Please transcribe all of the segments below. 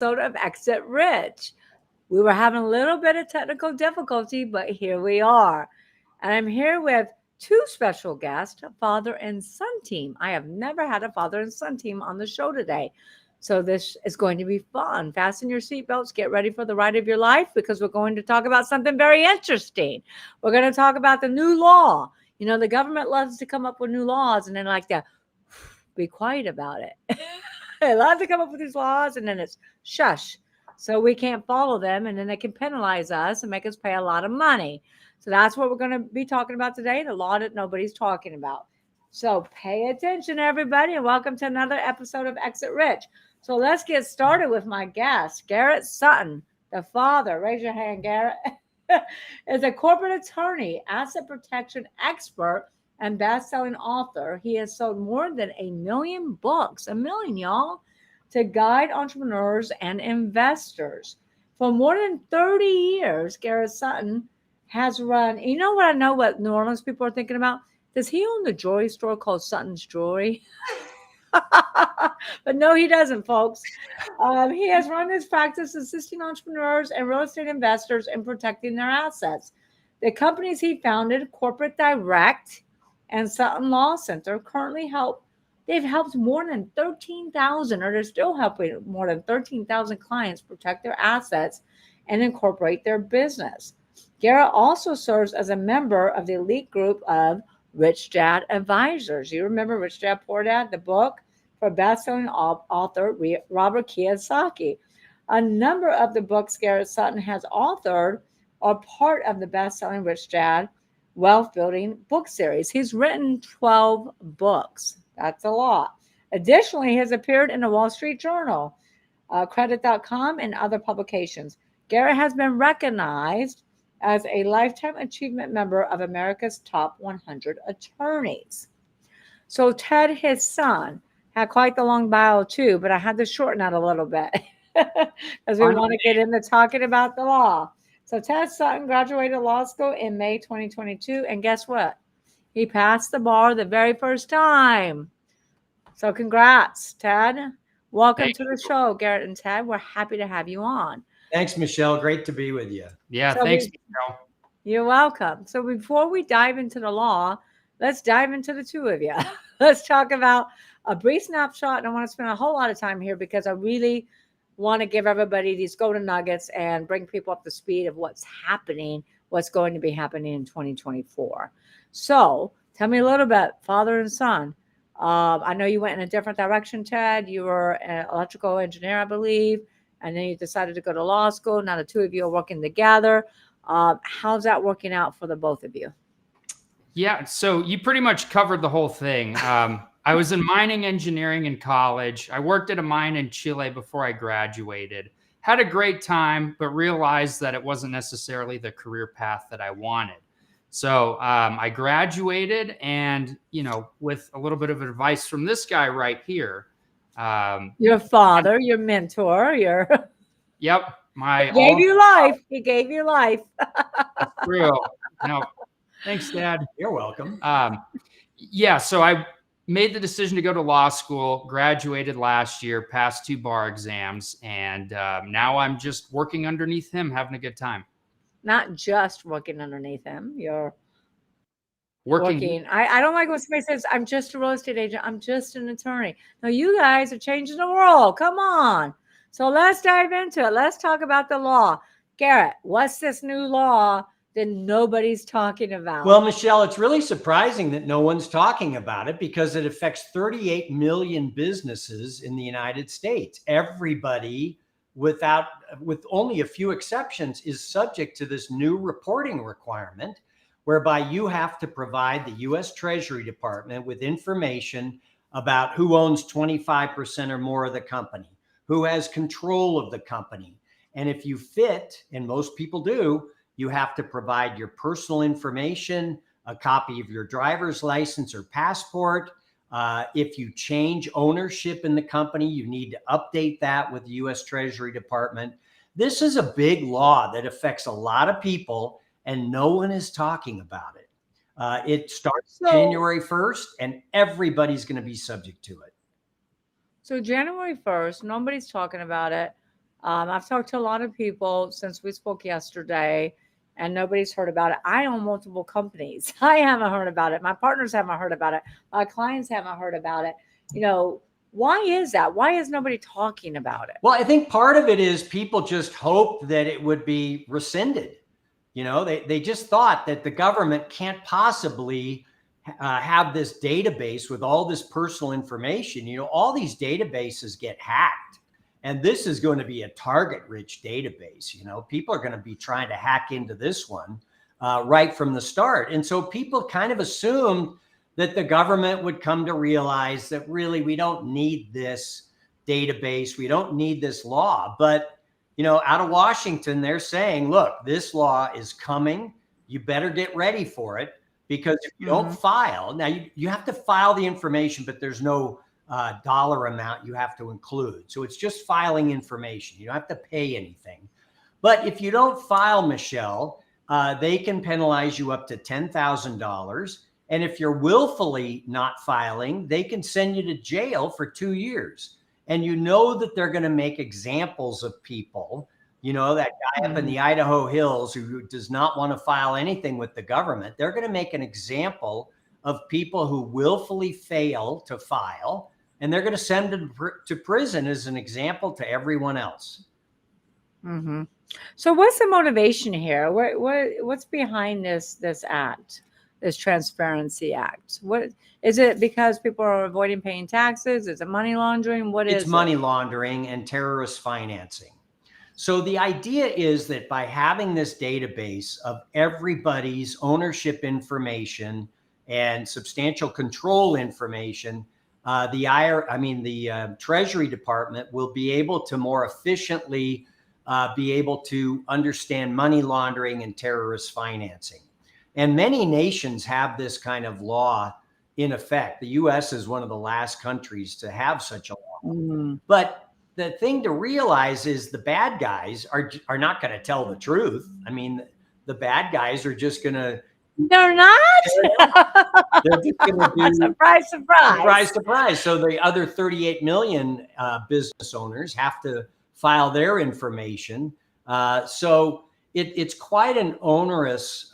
Episode of Exit Rich. We were having a little bit of technical difficulty, but here we are. And I'm here with two special guests, a father and son team. I have never had a father and son team on the show today. So this is going to be fun. Fasten your seatbelts, get ready for the ride of your life because we're going to talk about something very interesting. We're going to talk about the new law. You know, the government loves to come up with new laws and then like to be quiet about it. They love to come up with these laws and then it's shush. So we can't follow them and then they can penalize us and make us pay a lot of money. So that's what we're going to be talking about today, the law that nobody's talking about. So pay attention, everybody, and welcome to another episode of Exit Rich. So let's get started with my guest, Garrett Sutton, the father. Raise your hand, Garrett. Is a corporate attorney, asset protection expert, and best-selling author. He has sold more than 1 million books, 1 million, y'all, to guide entrepreneurs and investors. For more than 30 years, Garrett Sutton has run. You know what I know what New Orleans people are thinking about? Does he own the jewelry store called Sutton's Jewelry? But no, he doesn't, folks. He has run his practice assisting entrepreneurs and real estate investors in protecting their assets. The companies he founded, Corporate Direct and Sutton Law Center, currently help. They've helped more than 13,000, or they're still helping more than 13,000 clients protect their assets and incorporate their business. Garrett also serves as a member of the elite group of Rich Dad Advisors. You remember Rich Dad Poor Dad, the book for best-selling author Robert Kiyosaki. A number of the books Garrett Sutton has authored are part of the best-selling Rich Dad Wealth Building book series. He's written 12 books. That's a lot. Additionally, he has appeared in the Wall Street Journal, Credit.com, and other publications. Garrett has been recognized as a Lifetime Achievement member of America's Top 100 Attorneys. So Ted, his son, had quite the long bio too, but I had to shorten that a little bit because we want to get into talking about the law. So Ted Sutton graduated law school in May 2022, and guess what? He passed the bar the very first time. So congrats, Ted. Welcome to the show, Garrett and Ted. We're happy to have you on. Thanks, Michelle. Great to be with you. Yeah, thanks, Michelle. You're welcome. So before we dive into the law, let's dive into the two of you. Let's talk about a brief snapshot. And I want to spend a whole lot of time here because I really want to give everybody these golden nuggets and bring people up to speed of what's happening, what's going to be happening in 2024. So tell me a little bit, father and son. I know you went in a different direction, Ted. You were an electrical engineer, I believe, and then you decided to go to law school. Now the two of you are working together. How's that working out for the both of you? Yeah, so you pretty much covered the whole thing. I was in mining engineering in college. I worked at a mine in Chile before I graduated. Had a great time, but realized that it wasn't necessarily the career path that I wanted. So I graduated and, with a little bit of advice from this guy right here. Your father, your mentor, Yep. He gave you life. He gave you life. That's true. Thanks, Dad. You're welcome. So I made the decision to go to law school, graduated last year, passed 2 bar exams, and now I'm just working underneath him, having a good time. Not just working underneath him. You're working. I don't like when somebody says, I'm just a real estate agent. I'm just an attorney. No, you guys are changing the world. Come on. So let's dive into it. Let's talk about the law. Garrett, what's this new law that nobody's talking about? Well, Michelle, it's really surprising that no one's talking about it because it affects 38 million businesses in the United States. Everybody, with only a few exceptions, is subject to this new reporting requirement whereby you have to provide the U.S. Treasury Department with information about who owns 25% or more of the company, who has control of the company. And if you fit, and most people do, you have to provide your personal information, a copy of your driver's license or passport. If you change ownership in the company, you need to update that with the U.S. Treasury Department. This is a big law that affects a lot of people, and no one is talking about it. It starts January 1st, and everybody's going to be subject to it. So January 1st, nobody's talking about it. I've talked to a lot of people since we spoke yesterday, and nobody's heard about it. I own multiple companies. I haven't heard about it. My partners haven't heard about it. My clients haven't heard about it. You know, why is that? Why is nobody talking about it? Well, I think part of it is people just hoped that it would be rescinded. You know, they just thought that the government can't possibly have this database with all this personal information. You know, all these databases get hacked, and this is going to be a target-rich database. You know, people are going to be trying to hack into this one right from the start. And so people kind of assumed that the government would come to realize that really we don't need this database. We don't need this law. But you know, out of Washington, they're saying, look, this law is coming. You better get ready for it, because if you don't file, now you have to file the information, but there's no dollar amount you have to include. So it's just filing information. You don't have to pay anything. But if you don't file, Michelle, they can penalize you up to $10,000. And if you're willfully not filing, they can send you to jail for 2 years. And you know that they're going to make examples of people, you know, that guy up in the Idaho hills who does not want to file anything with the government. They're going to make an example of people who willfully fail to file, and they're going to send them to prison as an example to everyone else. So what's the motivation here? What's behind this act? This Transparency Act? What is it? Because people are avoiding paying taxes? Is it money laundering? It's money laundering and terrorist financing. So the idea is that by having this database of everybody's ownership information and substantial control information, the Treasury Department will be able to more efficiently be able to understand money laundering and terrorist financing. And many nations have this kind of law in effect. The U.S. is one of the last countries to have such a law. But the thing to realize is the bad guys are not going to tell the truth. I mean, the bad guys are just going to. They're not? They're just going to do. Surprise, surprise. Surprise, surprise. So the other 38 million business owners have to file their information. So it's quite an onerous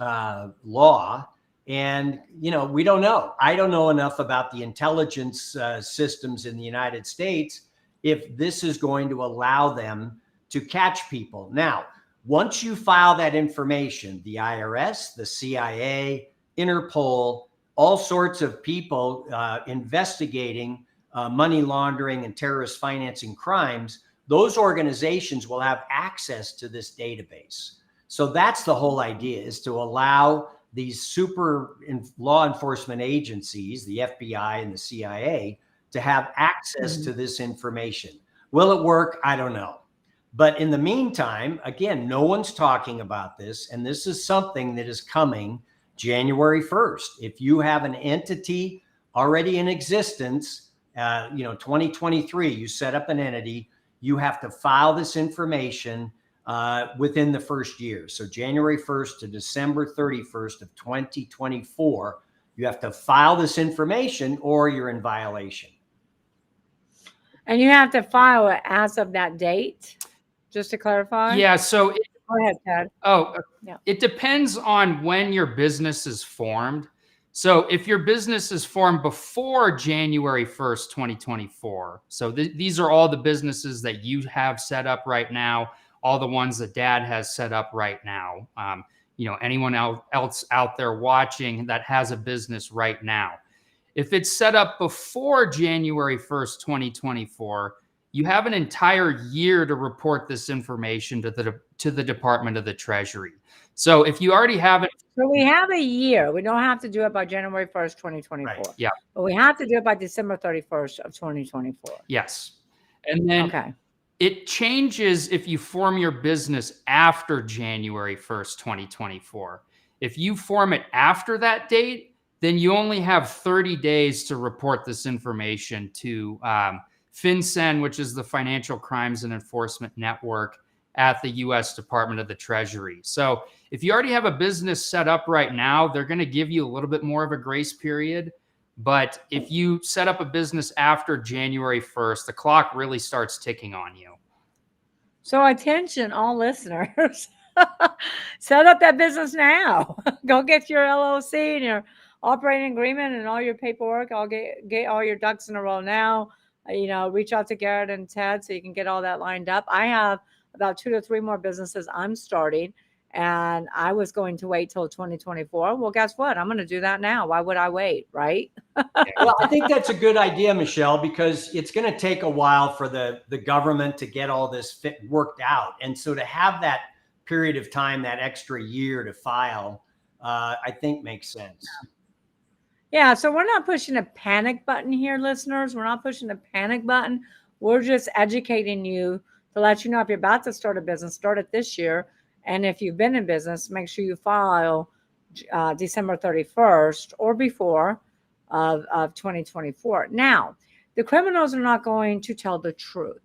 law. And, you know, we don't know. I don't know enough about the intelligence systems in the United States if this is going to allow them to catch people. Now, once you file that information, the IRS, the CIA, Interpol, all sorts of people investigating money laundering and terrorist financing crimes, those organizations will have access to this database. So that's the whole idea, is to allow these super law enforcement agencies, the FBI and the CIA, to have access to this information. Will it work? I don't know. But in the meantime, again, no one's talking about this. And this is something that is coming January 1st. If you have an entity already in existence, 2023, you set up an entity, you have to file this information within the first year. So January 1st to December 31st of 2024, you have to file this information or you're in violation. And you have to file it as of that date, just to clarify? Yeah. So go ahead, Ted. It depends on when your business is formed. So if your business is formed before January 1st, 2024, so these are all the businesses that you have set up right now, all the ones that Dad has set up right now. Anyone else out there watching that has a business right now. If it's set up before January 1st, 2024, you have an entire year to report this information to the Department of the Treasury. So if you already have it. So we have a year. We don't have to do it by January 1st, 2024. Right. Yeah. But we have to do it by December 31st of 2024. Yes. And then it changes if you form your business after January 1st, 2024. If you form it after that date, then you only have 30 days to report this information to FinCEN, which is the Financial Crimes and Enforcement Network at the U.S. Department of the Treasury. So if you already have a business set up right now, they're going to give you a little bit more of a grace period. But if you set up a business after January 1st, the clock really starts ticking on you. So attention, all listeners. Set up that business now. Go get your LLC and your operating agreement and all your paperwork. I'll get all your ducks in a row now. Reach out to Garrett and Ted so you can get all that lined up. I have about 2 to 3 more businesses I'm starting, and I was going to wait till 2024. Well, guess what? I'm going to do that now. Why would I wait, right? Well, I think that's a good idea, Michelle, because it's going to take a while for the government to get all this worked out. And so to have that period of time, that extra year to file, I think makes sense. Yeah, so we're not pushing a panic button here, listeners. We're not pushing a panic button. We're just educating you to let you know if you're about to start a business, start it this year. And if you've been in business, make sure you file December 31st or before of 2024. Now, the criminals are not going to tell the truth.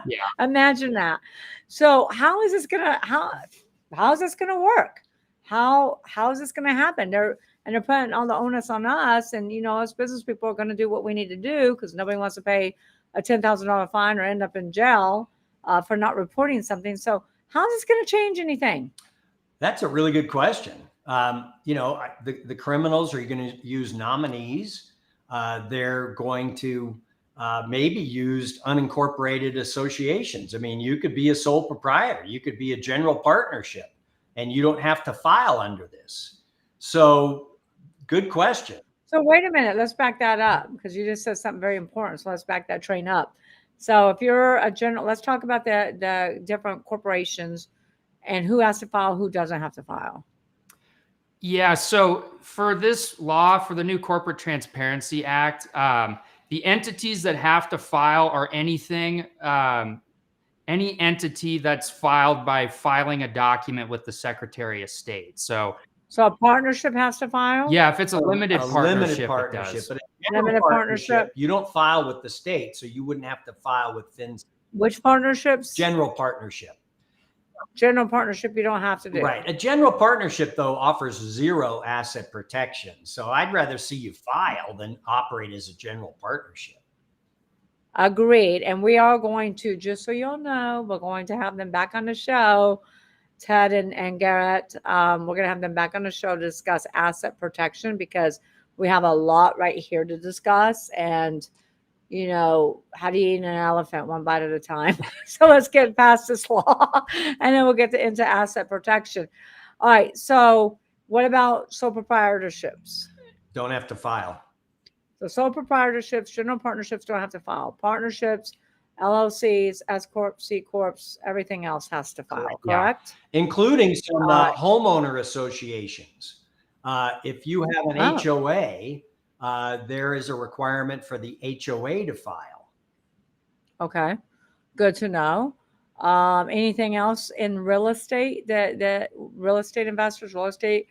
Yeah. Imagine that. So how is this gonna work? How is this gonna happen? They're putting all the onus on us, and us business people are going to do what we need to do because nobody wants to pay a $10,000 fine or end up in jail for not reporting something. So how is this going to change anything? That's a really good question. The criminals are going to use nominees. They're going to maybe use unincorporated associations. I mean, you could be a sole proprietor. You could be a general partnership, and you don't have to file under this. So good question. So wait a minute. Let's back that up because you just said something very important. So let's back that train up. So if you're a general, let's talk about the different corporations and who has to file, who doesn't have to file. Yeah. So for this law, for the new Corporate Transparency Act, the entities that have to file are anything, any entity that's filed by filing a document with the Secretary of State. So a partnership has to file? Yeah, if it's a limited partnership, limited partnership, it does. but a limited partnership, you don't file with the state, so you wouldn't have to file with FinCEN. Which partnerships? General partnership. General partnership, you don't have to do. Right. A general partnership, though, offers 0 asset protection. So I'd rather see you file than operate as a general partnership. Agreed. And we are going to, just so you'll know, we're going to have them back on the show. Ted and Garrett, we're going to have them back on the show to discuss asset protection because we have a lot right here to discuss. And, how do you eat an elephant one bite at a time? So let's get past this law and then we'll get into asset protection. All right. So what about sole proprietorships? Don't have to file. So sole proprietorships, general partnerships don't have to file. Partnerships, LLCs, S Corps, C Corps, everything else has to file, correct? Yeah. Including some homeowner associations. If you have an HOA, there is a requirement for the HOA to file. Okay, good to know. Anything else in real estate that real estate investors, real estate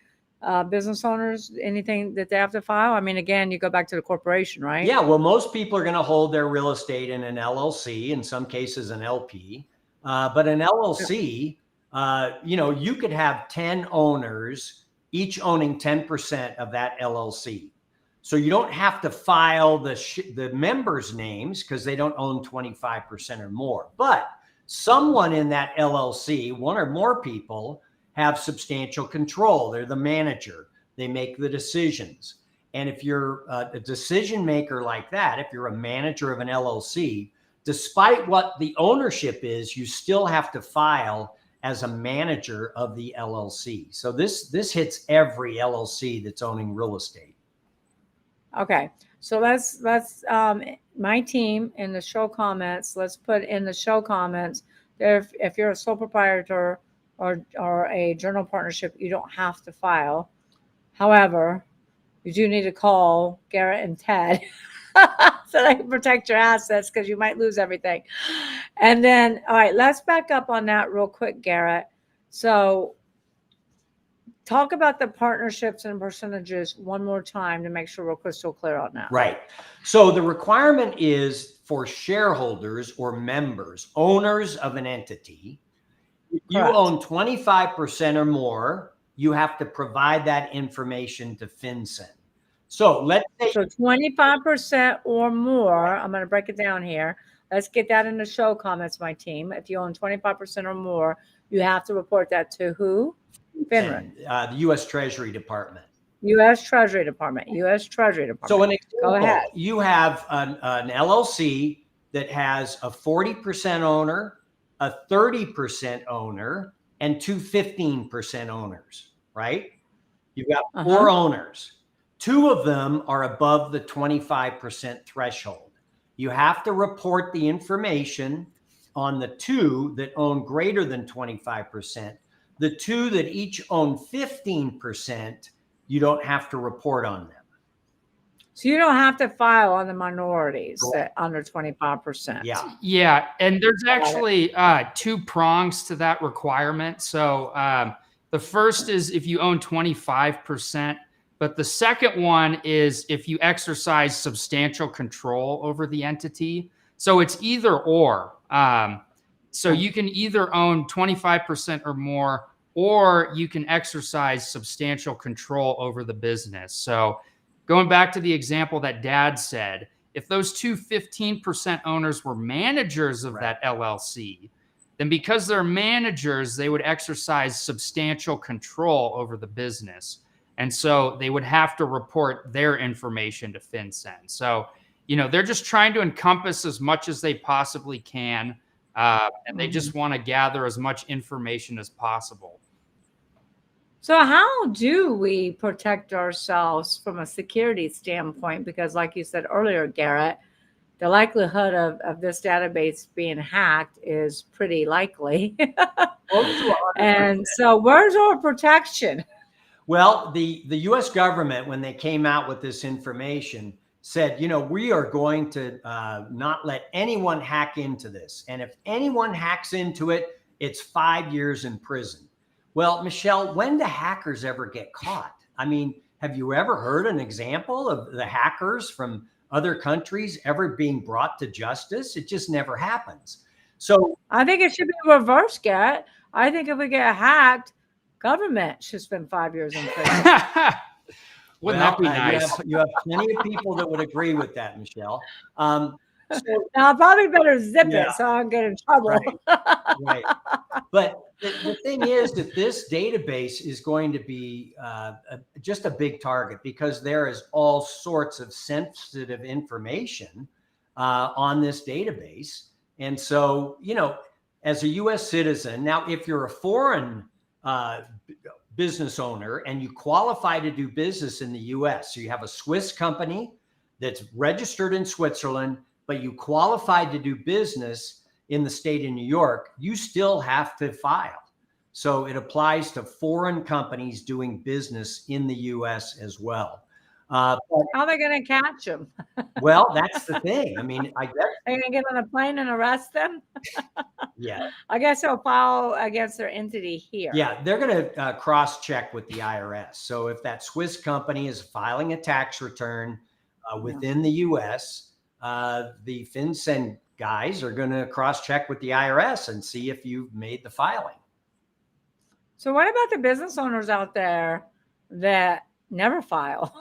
business owners, anything that they have to file? I mean, again, you go back to the corporation, right? Yeah, well, most people are going to hold their real estate in an LLC, in some cases an LP. But an LLC, you could have 10 owners, each owning 10% of that LLC. So you don't have to file the members' names because they don't own 25% or more. But someone in that LLC, one or more people, have substantial control. They're the manager. They make the decisions. And if you're a decision maker like that, if you're a manager of an LLC, despite what the ownership is, you still have to file as a manager of the LLC. So this hits every LLC that's owning real estate. Okay. So let's my team in the show comments, let's put in the show comments, if you're a sole proprietor or a general partnership, you don't have to file. However, you do need to call Garrett and Ted so they can protect your assets because you might lose everything. And then, all right, let's back up on that real quick, Garrett. So talk about the partnerships and percentages one more time to make sure we're crystal clear on that. Right. So the requirement is for shareholders or members, owners of an entity. If you own 25% or more, you have to provide that information to FinCEN. So let's say 25% or more, I'm going to break it down here, Let's get that in the show comments, my team. If you own 25% or more, you have to report that to who? FINRA. And, the U.S. Treasury Department. U.S. Treasury Department. U.S. Treasury Department. So an example, go ahead. You have an LLC that has a 40% owner, a 30% owner, and two 15% owners, right? You've got four owners. Two of them are above the 25% threshold. You have to report the information on the two that own greater than 25%. The two that each own 15%, you don't have to report on them. So you don't have to file on the minorities that under 25%. Yeah. Yeah. And there's actually two prongs to that requirement. So the first is if you own 25%, but the second one is if you exercise substantial control over the entity. So it's either or. So you can either own 25% or more, or you can exercise substantial control over the business. So going back to the example that Dad said, if those two 15% owners were managers of that LLC, then because they're managers, they would exercise substantial control over the business. And so they would have to report their information to FinCEN. So, they're just trying to encompass as much as they possibly can. And they just want to gather as much information as possible. So how do we protect ourselves from a security standpoint? Because like you said earlier, Garrett, the likelihood of this database being hacked is pretty likely. And so where's our protection? Well, the U.S. government, when they came out with this information, said, we are going to not let anyone hack into this. And if anyone hacks into it, it's 5 years in prison. Well, Michelle, when do hackers ever get caught? I mean, have you ever heard an example of the hackers from other countries ever being brought to justice? It just never happens. So I think it should be reversed, Garrett. I think if we get hacked, government should spend 5 years in prison. Wouldn't that be nice? You have plenty of people that would agree with that, Michelle. Now, I probably better zip it so I don't get in trouble. Right. But the thing is that this database is going to be just a big target because there is all sorts of sensitive information on this database. And so, as a U.S. citizen, now, if you're a foreign business owner and you qualify to do business in the U.S., so you have a Swiss company that's registered in Switzerland, but you qualified to do business in the state of New York, you still have to file. So it applies to foreign companies doing business in the U.S. as well. How are they going to catch them? Well, that's the thing. I mean, I guess they're going to get on a plane and arrest them. Yeah. I guess they'll file against their entity here. Yeah, they're going to cross-check with the IRS. So if that Swiss company is filing a tax return within the U.S., the FinCEN guys are going to cross-check with the IRS and see if you've made the filing. So what about the business owners out there that never file?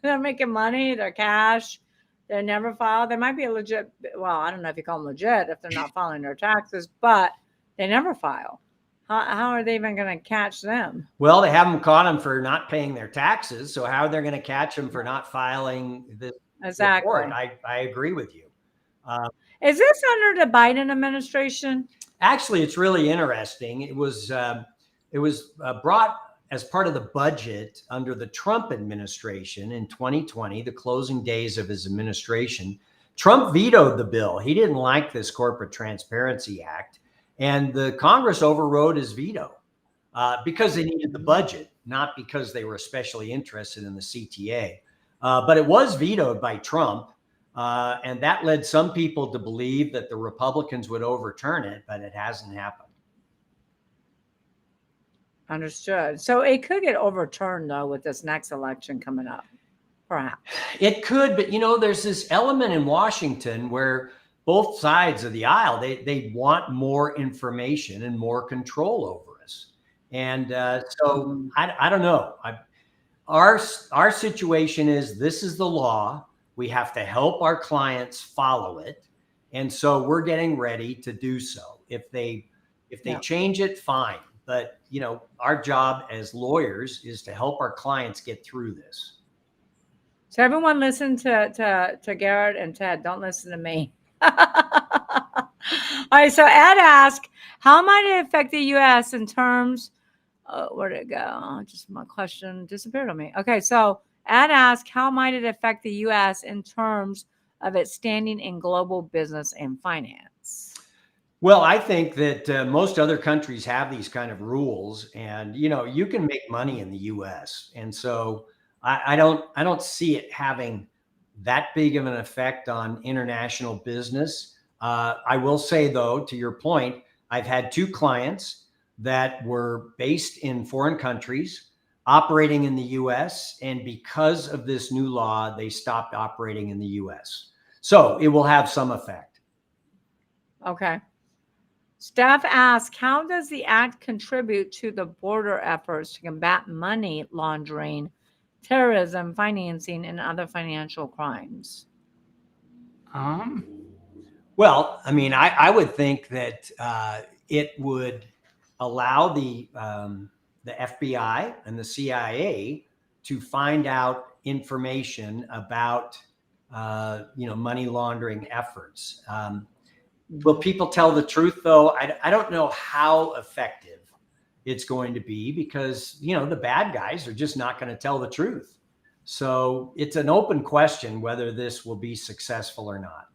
They're making money, they're cash, they never file. They might be a legit, well, I don't know if you call them legit if they're not filing their taxes, but they never file. How are they even going to catch them? Well, they haven't caught them for not paying their taxes. So how are they going to catch them for not filing this report? I agree with you. Is this under the Biden administration? Actually, it's really interesting. It was brought as part of the budget under the Trump administration in 2020, the closing days of his administration. Trump vetoed the bill. He didn't like this Corporate Transparency Act, and the Congress overrode his veto because they needed the budget, not because they were especially interested in the CTA. But it was vetoed by Trump, and that led some people to believe that the Republicans would overturn it, but it hasn't happened. Understood. So it could get overturned, though, with this next election coming up, perhaps. It could, but, there's this element in Washington where both sides of the aisle, they want more information and more control over us. And so I don't know. Our situation is this is the law. We have to help our clients follow it. And so we're getting ready to do so. If they change it, fine. But our job as lawyers is to help our clients get through this. So everyone listen to Garrett and Ted. Don't listen to me. All right. So Ed asked, how might it affect the U.S. in terms? Where'd it go? Just my question disappeared on me. Okay. So Ed asked, how might it affect the U.S. in terms of its standing in global business and finance? Well, I think that most other countries have these kind of rules, and you can make money in the U.S. And so I don't see it having that big of an effect on international business. I will say, though, to your point, I've had 2 clients that were based in foreign countries operating in the U.S. And because of this new law, they stopped operating in the U.S. So it will have some effect. Okay. Steph asks, how does the act contribute to the border efforts to combat money laundering, terrorism, financing, and other financial crimes? Well, I mean, I would think that it would allow the FBI and the CIA to find out information about money laundering efforts. Will people tell the truth, though? I don't know how effective it's going to be, because the bad guys are just not going to tell the truth. So it's an open question whether this will be successful or not.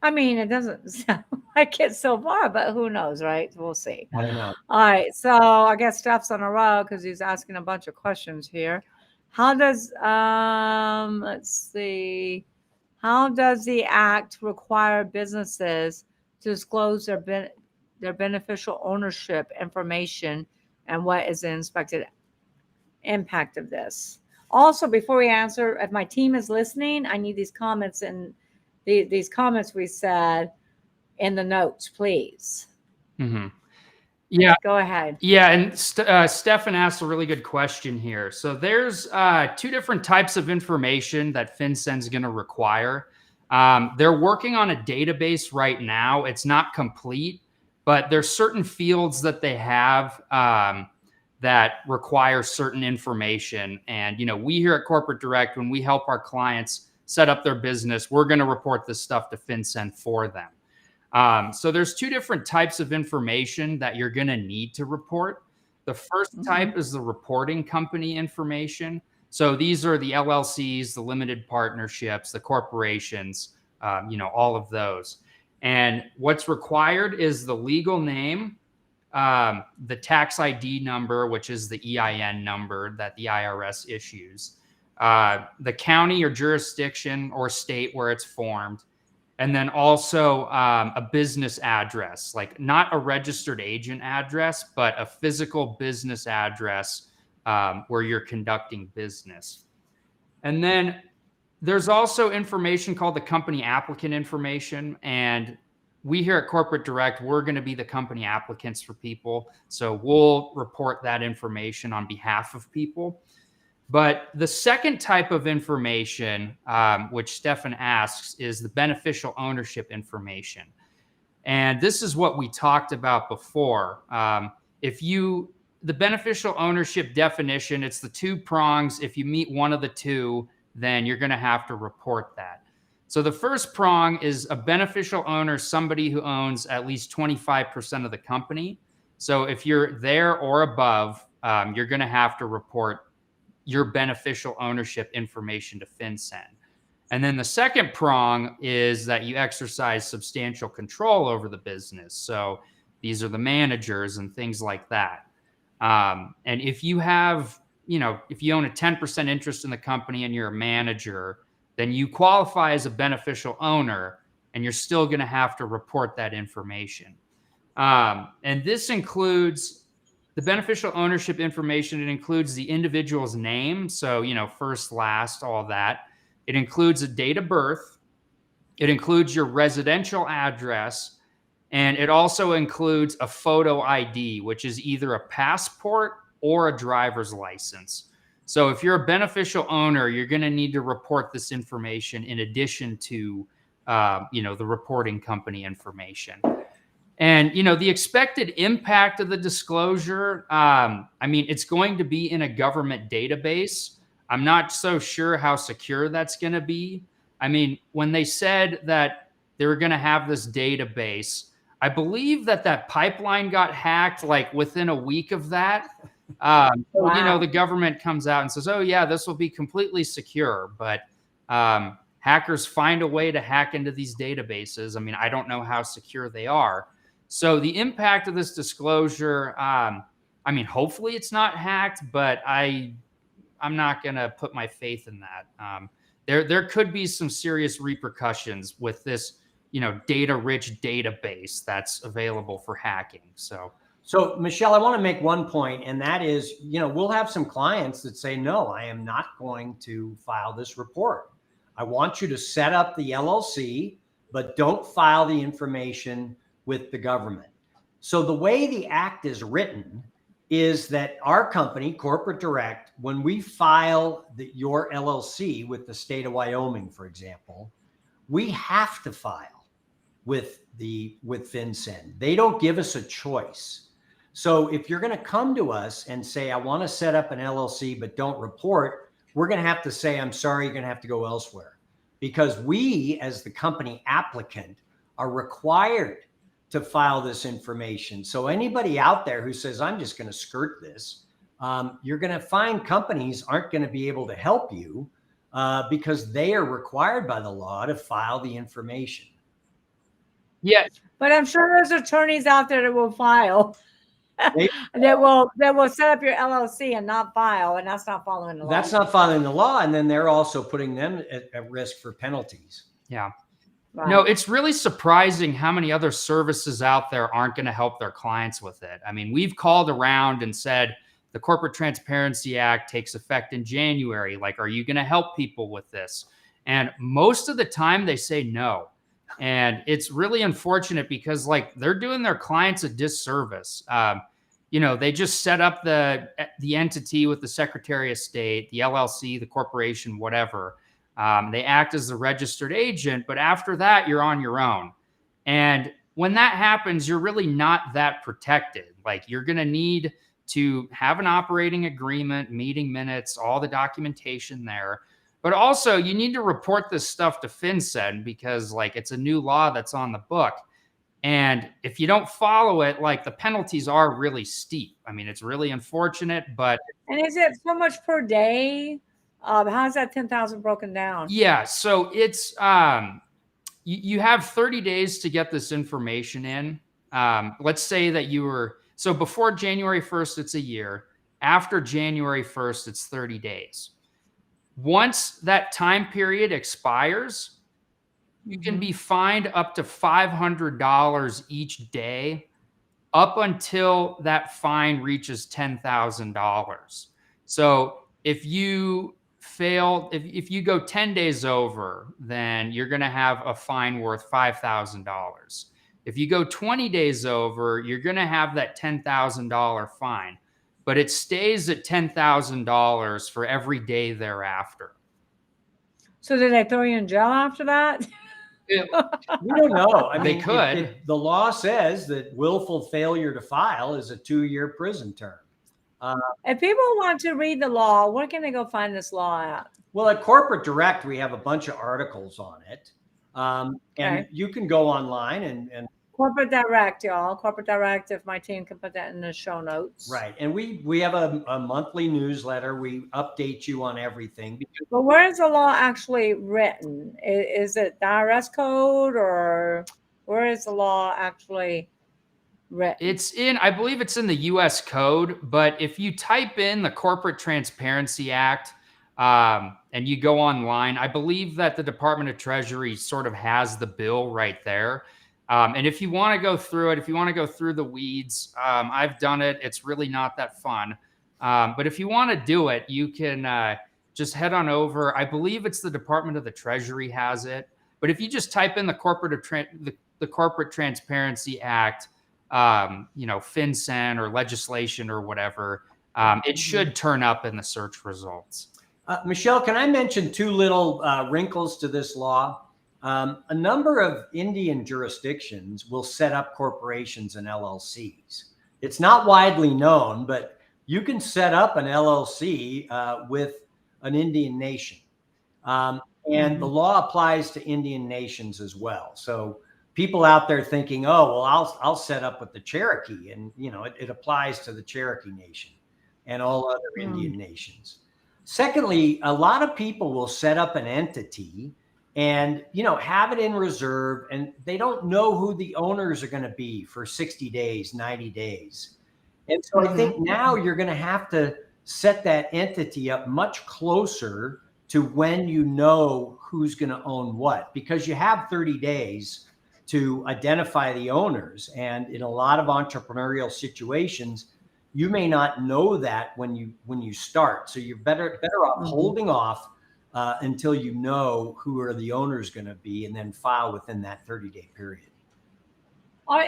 I mean, it doesn't sound like it so far, but who knows, right? We'll see. I don't know. All right. So I guess Steph's on a roll because he's asking a bunch of questions here. How does, let's see, how does the act require businesses to disclose their beneficial ownership information, and what is the expected impact of this? Also, before we answer, if my team is listening, I need these comments and these comments we said in the notes, please. Mm-hmm. Yeah. Go ahead. Yeah. And Stefan asked a really good question here. So there's 2 different types of information that FinCEN's going to require. They're working on a database right now. It's not complete, but there's certain fields that they have that require certain information. And, we here at Corporate Direct, when we help our clients set up their business, we're going to report this stuff to FinCEN for them. So there's 2 different types of information that you're going to need to report. The first type is the reporting company information. So these are the LLCs, the limited partnerships, the corporations, all of those. And what's required is the legal name, the tax ID number, which is the EIN number that the IRS issues, the county or jurisdiction or state where it's formed, and then also a business address, like not a registered agent address, but a physical business address where you're conducting business. And then there's also information called the company applicant information. And we here at Corporate Direct, we're going to be the company applicants for people. So we'll report that information on behalf of people. But the second type of information, which Stefan asks, is the beneficial ownership information. And this is what we talked about before. The beneficial ownership definition, it's the 2 prongs. If you meet one of the 2, then you're going to have to report that. So the first prong is a beneficial owner, somebody who owns at least 25% of the company. So if you're there or above, you're going to have to report your beneficial ownership information to FinCEN. And then the second prong is that you exercise substantial control over the business. So these are the managers and things like that. And if you have, if you own a 10% interest in the company and you're a manager, then you qualify as a beneficial owner, and you're still going to have to report that information. And this includes the beneficial ownership information. It includes the individual's name. So, first, last, all that. It includes a date of birth. It includes your residential address. And it also includes a photo ID, which is either a passport or a driver's license. So if you're a beneficial owner, you're going to need to report this information in addition to the reporting company information. And, the expected impact of the disclosure, it's going to be in a government database. I'm not so sure how secure that's going to be. When they said that they were going to have this database, I believe that pipeline got hacked like within a week of that. Wow. The government comes out and says, oh, yeah, this will be completely secure. But hackers find a way to hack into these databases. I don't know how secure they are. So the impact of this disclosure, hopefully it's not hacked, but I'm not going to put my faith in that. There could be some serious repercussions with this, data-rich database that's available for hacking. So Michelle, I want to make one point, and that is, we'll have some clients that say, no, I am not going to file this report. I want you to set up the LLC, but don't file the information with the government. So the way the act is written is that our company, Corporate Direct, when we file your LLC with the state of Wyoming, for example, we have to file with FinCEN. They don't give us a choice. So if you're going to come to us and say, I want to set up an LLC, but don't report, we're going to have to say, I'm sorry, you're going to have to go elsewhere, because we, as the company applicant, are required to file this information. So anybody out there who says, I'm just going to skirt this, you're going to find companies aren't going to be able to help you because they are required by the law to file the information. yeah, But I'm sure there's attorneys out there that will file. that will set up your LLC and not file, and that's not following the law. That's not following the law, and then they're also putting them at risk for penalties. Yeah. Right. No, it's really surprising how many other services out there aren't going to help their clients with it. We've called around and said the Corporate Transparency Act takes effect in January. Like, are you going to help people with this? And most of the time they say no. And it's really unfortunate because they're doing their clients a disservice. They just set up the entity with the Secretary of State, the LLC, the corporation, whatever. They act as the registered agent, but after that, you're on your own. And when that happens, you're really not that protected. You're going to need to have an operating agreement, meeting minutes, all the documentation there. But also, you need to report this stuff to FinCEN because it's a new law that's on the book. And if you don't follow it, the penalties are really steep. It's really unfortunate, but. And is it so much per day? How's that 10,000 broken down? Yeah. So it's, you have 30 days to get this information in. Let's say that so before January 1st, it's a year. After January 1st, it's 30 days. Once that time period expires, you can be fined up to $500 each day up until that fine reaches $10,000. So if you if you go 10 days over, then you're going to have a fine worth $5,000. If you go 20 days over, you're going to have that $10,000 fine, but it stays at $10,000 for every day thereafter. So did they throw you in jail after that? We don't know. They could. The law says that willful failure to file is a 2-year prison term. If people want to read the law, where can they go find this law at? Well, at Corporate Direct, we have a bunch of articles on it. And you can go online and Corporate Direct, y'all. Corporate Direct, if my team can put that in the show notes. Right. And we have a monthly newsletter. We update you on everything. But where is the law actually written? Is it the IRS code, or where is the law actually written? I believe it's in the U.S. code, but if you type in the Corporate Transparency Act and you go online, I believe that the Department of Treasury sort of has the bill right there. And if you want to go through it, if you want to go through the weeds, I've done it. It's really not that fun. But if you want to do it, you can just head on over. I believe it's the Department of the Treasury has it. But if you just type in the Corporate Transparency Act, FinCEN or legislation or whatever, it should turn up in the search results. Michelle, can I mention 2 little wrinkles to this law? A number of Indian jurisdictions will set up corporations and LLCs. It's not widely known, but you can set up an LLC with an Indian nation. And the law applies to Indian nations as well. So people out there thinking, oh, well, I'll set up with the Cherokee, and it applies to the Cherokee Nation and all other Indian nations. Secondly, a lot of people will set up an entity and have it in reserve, and they don't know who the owners are going to be for 60 days, 90 days. And so I think now you're going to have to set that entity up much closer to when you know who's going to own what, because you have 30 days to identify the owners. And in a lot of entrepreneurial situations, you may not know that when you start. So you're better off holding off until you know who are the owners going to be, and then file within that 30-day period.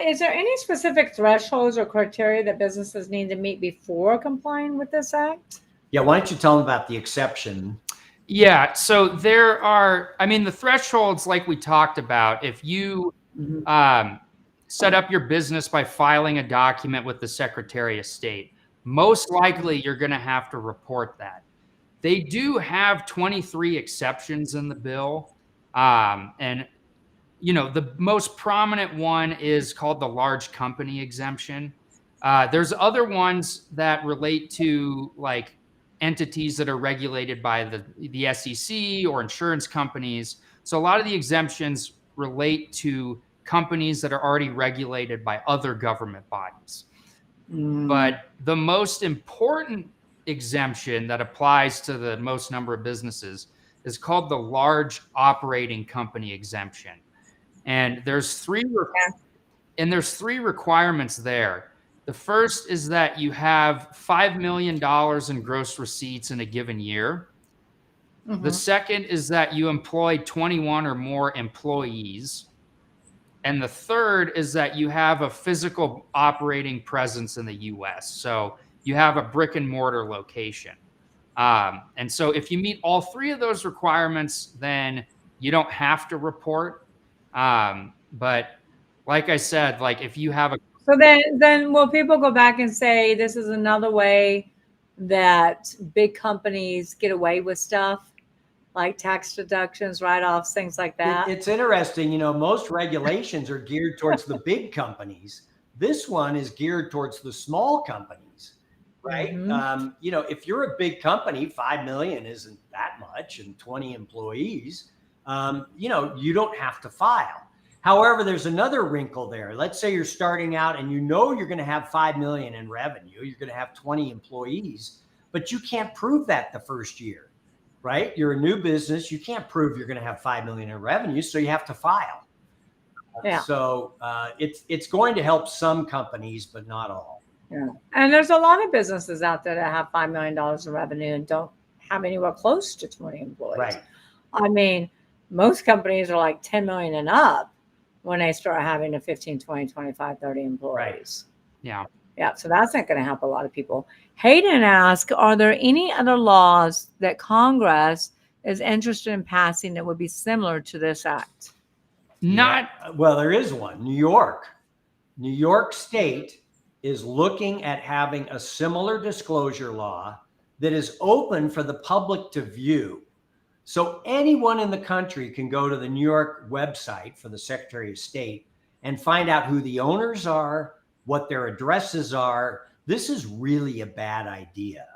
Is there any specific thresholds or criteria that businesses need to meet before complying with this act? Yeah, why don't you tell them about the exception? Yeah, so there are, the thresholds like we talked about. If you set up your business by filing a document with the Secretary of State, most likely you're going to have to report that. They do have 23 exceptions in the bill. And, the most prominent one is called the large company exemption. There's other ones that relate to like entities that are regulated by the SEC or insurance companies. So a lot of the exemptions relate to companies that are already regulated by other government bodies. But the most important exemption that applies to the most number of businesses is called the large operating company exemption. And there's three requirements there. The first is that you have $5 million in gross receipts in a given year. The second is that you employ 21 or more employees. And the third is that you have a physical operating presence in the US. So you have a brick and mortar location. And so if you meet all three of those requirements, then you don't have to report. But like I said, like if you have So then will people go back and say this is another way that big companies get away with stuff, like tax deductions, write-offs, things like that? It's interesting. Most regulations are geared towards the big companies. This one is geared towards the small companies, right? If you're a big company, 5 million isn't that much, and 20 employees, you don't have to file. However, there's another wrinkle there. Let's say you're starting out and you're going to have 5 million in revenue. You're going to have 20 employees, but you can't prove that the first year, right? You're a new business. You can't prove you're going to have 5 million in revenue, so you have to file. Yeah. So it's going to help some companies, but not all. Yeah. And there's a lot of businesses out there that have $5 million in revenue and don't have anywhere close to 20 employees. Right. Most companies are like 10 million and up when they start having a 15, 20, 25, 30 employees. Right. Yeah. Yeah. So that's not going to help a lot of people. Hayden asks, are there any other laws that Congress is interested in passing that would be similar to this act? Well, there is one. New York State is looking at having a similar disclosure law that is open for the public to view. So anyone in the country can go to the New York website for the Secretary of State and find out who the owners are, what their addresses are. This is really a bad idea.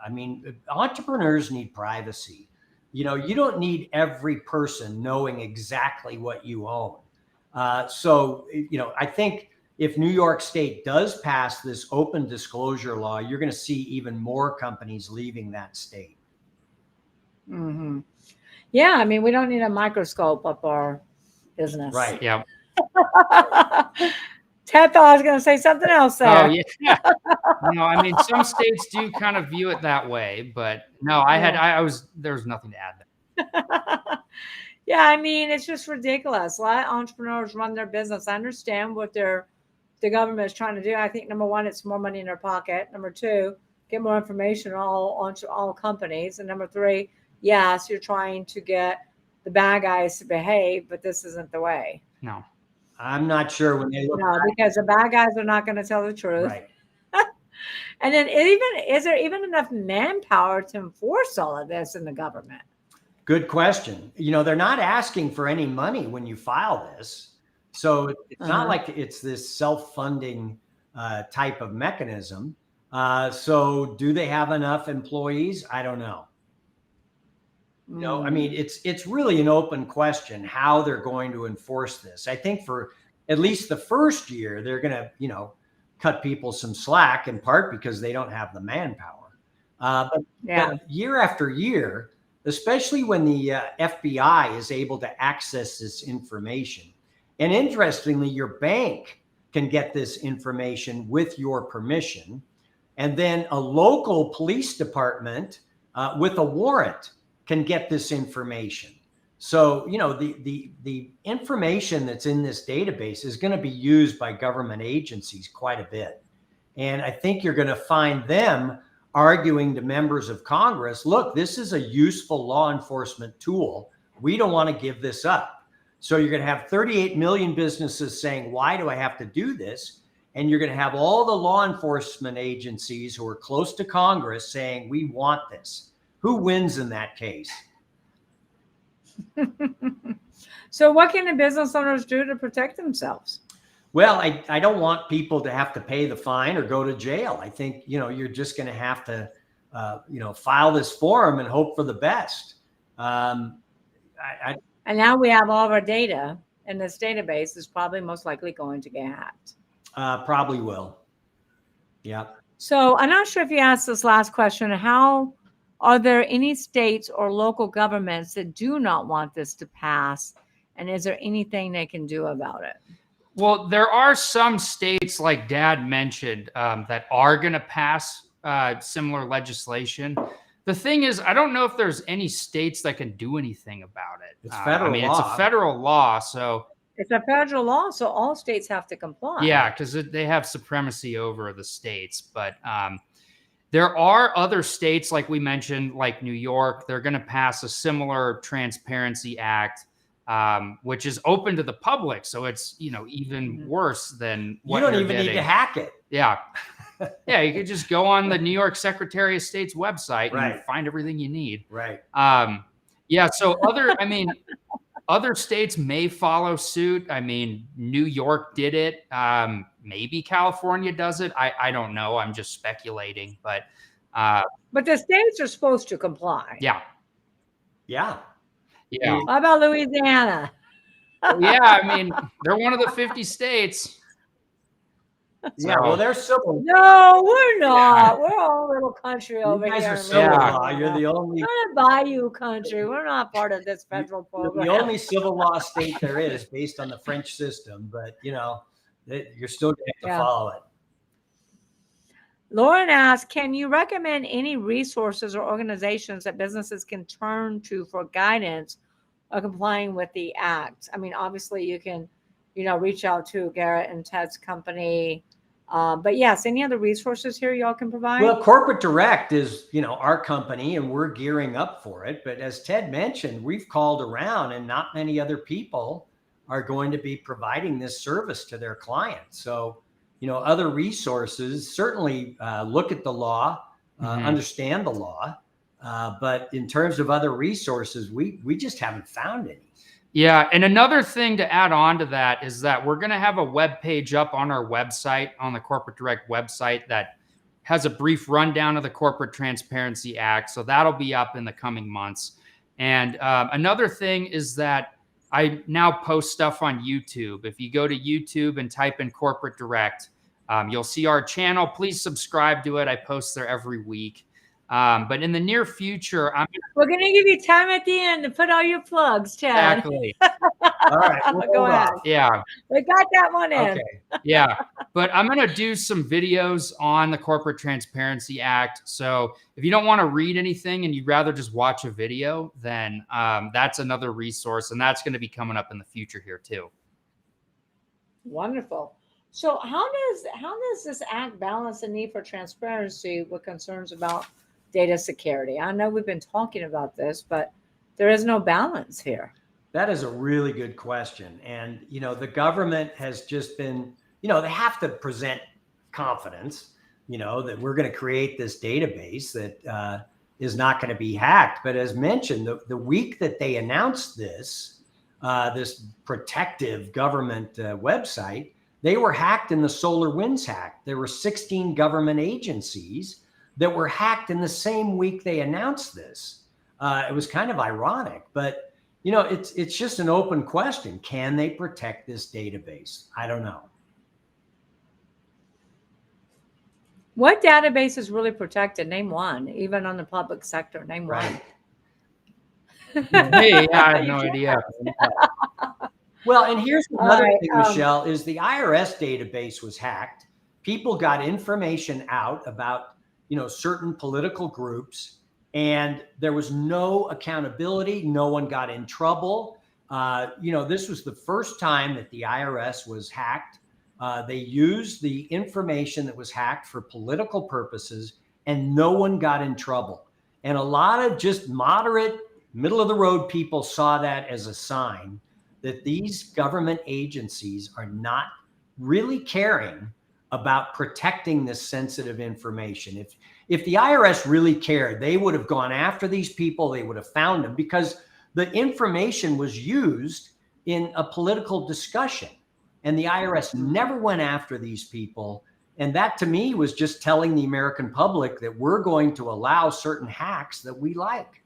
Entrepreneurs need privacy. You don't need every person knowing exactly what you own. I think if New York State does pass this open disclosure law, you're going to see even more companies leaving that state. Yeah, we don't need a microscope up our business. Right. Yeah. Ted thought I was going to say something else there. Oh, yeah. No, some states do kind of view it that way, but no, there was nothing to add there. Yeah, it's just ridiculous. A lot of entrepreneurs run their business. I understand what the government is trying to do. I think number one, it's more money in their pocket. Number two, get more information on all companies. And number three, yes, you're trying to get the bad guys to behave, but this isn't the way. No. I'm not sure when they look No, because the bad guys are not going to tell the truth. right. And then is there even enough manpower to enforce all of this in the government? Good question. They're not asking for any money when you file this. So it's not like it's this self-funding type of mechanism. So do they have enough employees? I don't know. I mean, it's really an open question how they're going to enforce this. I think for at least the first year, they're going to, cut people some slack, in part because they don't have the manpower. But year after year, especially when the FBI is able to access this information, and interestingly, your bank can get this information with your permission, and then a local police department with a warrant can get this information. So, the information that's in this database is going to be used by government agencies quite a bit. And I think you're going to find them arguing to members of Congress, look, this is a useful law enforcement tool. We don't want to give this up. So you're going to have 38 million businesses saying, why do I have to do this? And you're going to have all the law enforcement agencies who are close to Congress saying, we want this. Who wins in that case? So what can the business owners do to protect themselves? Well, I don't want people to have to pay the fine or go to jail. I think, you're just going to have to, file this form and hope for the best. And now we have all of our data, and this database is probably most likely going to get hacked. Probably will. Yeah. So I'm not sure if you asked this last question, are there any states or local governments that do not want this to pass? And is there anything they can do about it? Well, there are some states, like Dad mentioned, that are going to pass similar legislation. The thing is, I don't know if there's any states that can do anything about it. It's federal law. It's a federal law, so it's a federal law, so all states have to comply. Yeah, because they have supremacy over the states. But there are other states, like we mentioned, like New York. They're going to pass a similar Transparency Act, which is open to the public. So it's, even worse than what you don't even need to hack it. Yeah. Yeah. You could just go on the New York Secretary of State's website Right. and find everything you need. Right. Yeah. So other states may follow suit. I mean, New York did it. Maybe California does it. I don't know. I'm just speculating. But the states are supposed to comply. Yeah. Yeah. Yeah. How about Louisiana? Yeah. I mean, they're one of the 50 states. Yeah. Well, they're civil. No, we're not. We're all a little country over here. You guys are civil law. You're the only. We're a bayou country. We're not part of this federal program. You're the only civil law state there is based on the French system, but you're still going to have to follow it. Lauren asks, can you recommend any resources or organizations that businesses can turn to for guidance or complying with the act? I mean, obviously you can, reach out to Garrett and Ted's company. But yes, any other resources here y'all can provide? Well, Corporate Direct is, our company, and we're gearing up for it. But as Ted mentioned, we've called around and not many other people are going to be providing this service to their clients. So, other resources, certainly look at the law, understand the law. But in terms of other resources, we just haven't found any. Yeah. And another thing to add on to that is that we're going to have a web page up on our website, on the Corporate Direct website, that has a brief rundown of the Corporate Transparency Act. So that'll be up in the coming months. And another thing is that I now post stuff on YouTube. If you go to YouTube and type in Corporate Direct, you'll see our channel. Please subscribe to it. I post there every week. But in the near future, we're going to give you time at the end to put all your plugs, Chad. Exactly. All right. Go ahead. Yeah. We got that one in. Okay. Yeah. But I'm going to do some videos on the Corporate Transparency Act. So if you don't want to read anything and you'd rather just watch a video, then that's another resource. And that's going to be coming up in the future here too. Wonderful. So how does this act balance the need for transparency with concerns about data security? I know we've been talking about this, but there is no balance here? That is a really good question. And, the government has just been, they have to present confidence, that we're going to create this database that is not going to be hacked. But as mentioned, the week that they announced this protective government website, they were hacked in the SolarWinds hack. There were 16 government agencies that were hacked in the same week they announced this. It was kind of ironic, but it's just an open question. Can they protect this database? I don't know. What database is really protected? Name one, even on the public sector. Name one. Hey, I have no idea. Well, and here's another right, thing, Michelle, is the IRS database was hacked. People got information out about, certain political groups, and there was no accountability. No one got in trouble. This was the first time that the IRS was hacked. They used the information that was hacked for political purposes, and no one got in trouble. And a lot of just moderate, middle of the road people saw that as a sign that these government agencies are not really caring about protecting this sensitive information. If the IRS really cared, they would have gone after these people. They would have found them, because the information was used in a political discussion, and the IRS never went after these people. And that, to me, was just telling the American public that we're going to allow certain hacks that we like.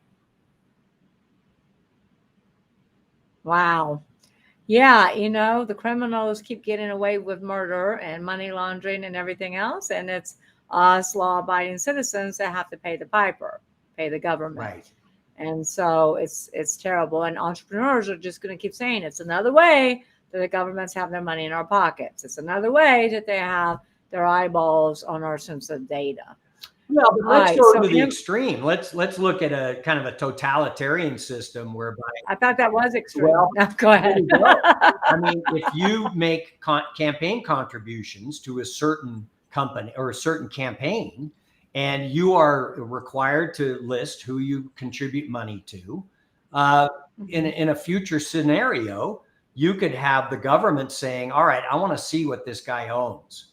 Wow. Yeah, the criminals keep getting away with murder and money laundering and everything else. And it's us law-abiding citizens that have to pay the piper, pay the government. Right. And so it's terrible. And entrepreneurs are just going to keep saying it's another way that the governments have their money in our pockets. It's another way that they have their eyeballs on our sensitive data. Well, but let's go to the extreme. Let's look at a kind of a totalitarian system whereby. I thought that was extreme. Well, no, go ahead. I mean, if you make campaign contributions to a certain company or a certain campaign, and you are required to list who you contribute money to, in a future scenario, you could have the government saying, all right, I want to see what this guy owns.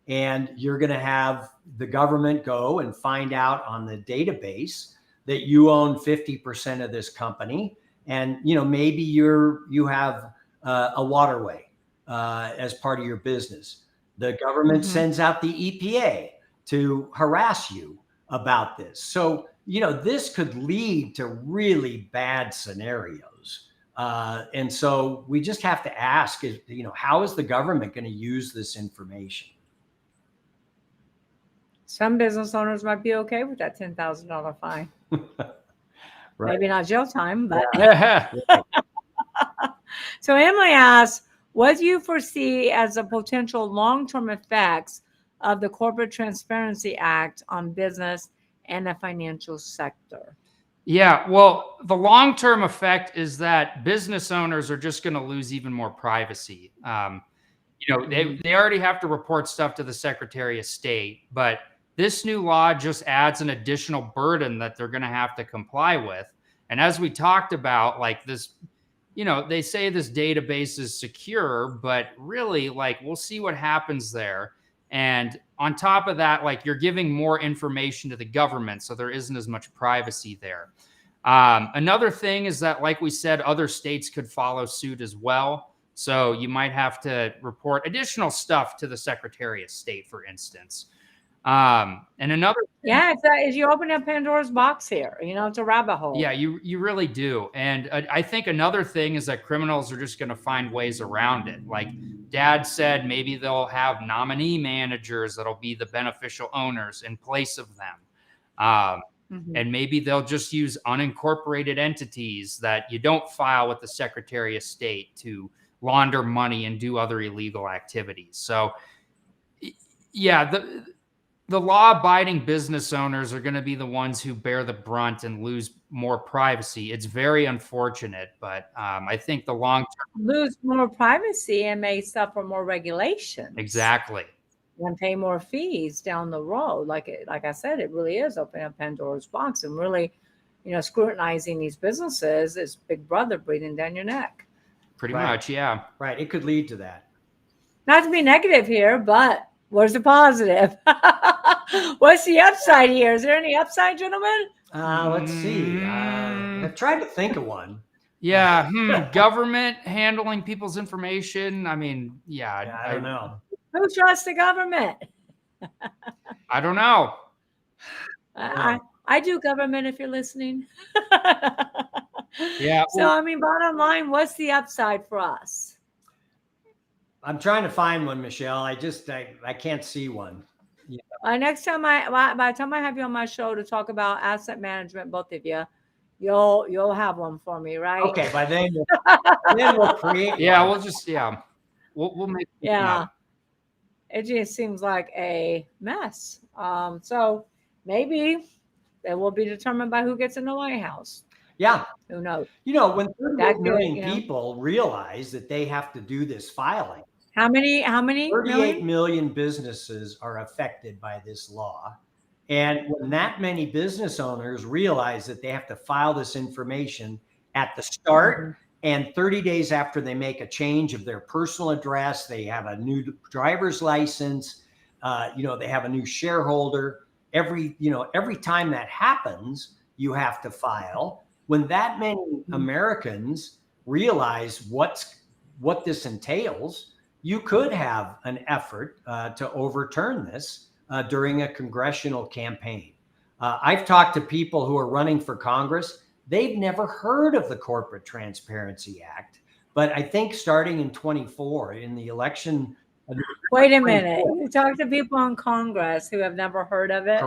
And you're going to have the government go and find out on the database that you own 50% of this company. And, maybe you have a waterway as part of your business. The government sends out the EPA to harass you about this. So, this could lead to really bad scenarios. And so we just have to ask, how is the government going to use this information? Some business owners might be okay with that $10,000 fine. Right. Maybe not jail time, but. Yeah. So Emily asks, what do you foresee as the potential long-term effects of the Corporate Transparency Act on business and the financial sector? Yeah, well, the long-term effect is that business owners are just going to lose even more privacy. They already have to report stuff to the Secretary of State, but this new law just adds an additional burden that they're going to have to comply with. And as we talked about, like this, they say this database is secure, but really, we'll see what happens there. And on top of that, you're giving more information to the government, so there isn't as much privacy there. Another thing is that, like we said, other states could follow suit as well. So you might have to report additional stuff to the Secretary of State, for instance. And another it's you open up Pandora's box here. It's a rabbit hole. Yeah, you really do. And I think another thing is that criminals are just going to find ways around it. Like Dad said, maybe they'll have nominee managers that'll be the beneficial owners in place of them. And maybe they'll just use unincorporated entities that you don't file with the Secretary of State to launder money and do other illegal activities. So, yeah, the law-abiding business owners are going to be the ones who bear the brunt and lose more privacy. It's very unfortunate, but I think the long-term lose more privacy and may suffer more regulations. Exactly. And pay more fees down the road. Like I said, it really is opening up Pandora's box and really scrutinizing these businesses is Big Brother breathing down your neck. Pretty Right. much, yeah. Right. It could lead to that. Not to be negative here, but where's the positive? What's the upside here? Is there any upside, gentlemen? Let's see. I've tried to think of one. Yeah, government handling people's information. I mean, yeah, I don't know. Who trusts the government? I don't know. I do, government, if you're listening. Yeah. So, I mean, bottom line, what's the upside for us? I'm trying to find one, Michelle. I can't see one. Next time by the time I have you on my show to talk about asset management, both of you, you'll have one for me, right? Okay, by then we'll create. Yeah, one. we'll make. Yeah. It just seems like a mess. So maybe it will be determined by who gets in the White House. Yeah. Who knows? When 38 million people realize that they have to do this filing. How many 38 million businesses are affected by this law. And when that many business owners realize that they have to file this information at the start and 30 days after they make a change of their personal address, they have a new driver's license, they have a new shareholder. Every time that happens, you have to file. When that many Americans realize what this entails, you could have an effort to overturn this during a congressional campaign. I've talked to people who are running for Congress. They've never heard of the Corporate Transparency Act, but I think starting in 24 in the election. Wait a minute. You talk to people in Congress who have never heard of it?